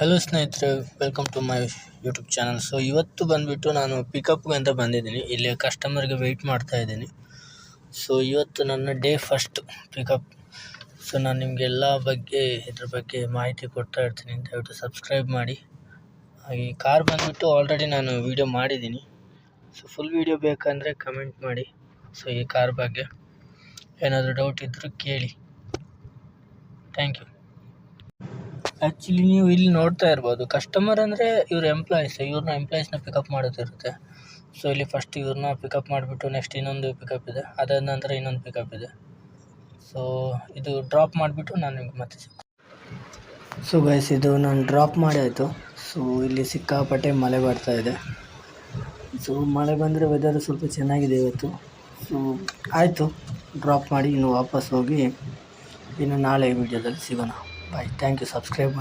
Hello ಸ್ನೇಹಿತರೆ, welcome to my YouTube channel. So ಇವತ್ತು ಬಂದುಬಿಟ್ಟು ನಾನು ಪಿಕಪ್ಗೆ ಅಂತ ಬಂದಿದ್ದೀನಿ. ಇಲ್ಲಿ ಕಸ್ಟಮರ್ಗೆ ವೆಯ್ಟ್ ಮಾಡ್ತಾ ಇದ್ದೀನಿ. ಸೊ ಇವತ್ತು ನನ್ನ ಡೇ ಫಸ್ಟ್ ಪಿಕಪ್. ಸೊ ನಾನು ನಿಮಗೆಲ್ಲ ಇದ್ರ ಬಗ್ಗೆ ಮಾಹಿತಿ ಕೊಡ್ತಾ ಇರ್ತೀನಿ. ದಯವಿಟ್ಟು ಸಬ್ಸ್ಕ್ರೈಬ್ ಮಾಡಿ. ಈ ಕಾರ್ ಬಂದುಬಿಟ್ಟು ಆಲ್ರೆಡಿ ನಾನು ವೀಡಿಯೋ ಮಾಡಿದ್ದೀನಿ. ಸೊ ಫುಲ್ ವೀಡಿಯೋ ಬೇಕಂದರೆ ಕಮೆಂಟ್ ಮಾಡಿ. ಸೊ ಈ ಕಾರ್ ಬಗ್ಗೆ ಏನಾದರೂ ಡೌಟ್ ಇದ್ದರೂ ಕೇಳಿ. Thank you. ಆ್ಯಕ್ಚುಲಿ ನೀವು ಇಲ್ಲಿ ನೋಡ್ತಾ ಇರ್ಬೋದು, ಕಸ್ಟಮರ್ ಅಂದರೆ ಇವ್ರ ಎಂಪ್ಲಾಯೀಸ್ನ ಪಿಕಪ್ ಮಾಡೋದಿರುತ್ತೆ. ಸೊ ಇಲ್ಲಿ ಫಸ್ಟ್ ಇವ್ರನ್ನ ಪಿಕಪ್ ಮಾಡಿಬಿಟ್ಟು ನೆಕ್ಸ್ಟ್ ಇನ್ನೊಂದು ಪಿಕಪ್ ಇದೆ, ಅದಾದ ನಂತರ ಇನ್ನೊಂದು ಪಿಕಪ್ ಇದೆ. ಸೊ ಇದು ಡ್ರಾಪ್ ಮಾಡಿಬಿಟ್ಟು ನಾನು ನಿಮ್ಗೆ ಮತ್ತೆ ಸೊ ಗೈಸ್, ಇದು ನಾನು ಡ್ರಾಪ್ ಮಾಡಿ ಆಯಿತು. ಸೊ ಇಲ್ಲಿ ಸಿಕ್ಕಾಪಟ್ಟೆ ಮಳೆ ಬರ್ತಾ ಇದೆ. ಸೊ ಮಳೆ ಬಂದರೆ ವೆದರ್ ಸ್ವಲ್ಪ ಚೆನ್ನಾಗಿದೆ ಇವತ್ತು. ಸೊ ಆಯಿತು, ಡ್ರಾಪ್ ಮಾಡಿ ಇನ್ನು ವಾಪಸ್ ಹೋಗಿ ಇನ್ನು ನಾಳೆ ವೀಡಿಯೋದಲ್ಲಿ ಸಿಗೋಣ. ಬಾಯ್. Thank you. ಸಬ್ಸ್ಕ್ರೈಬ್ ಮಾಡಿ.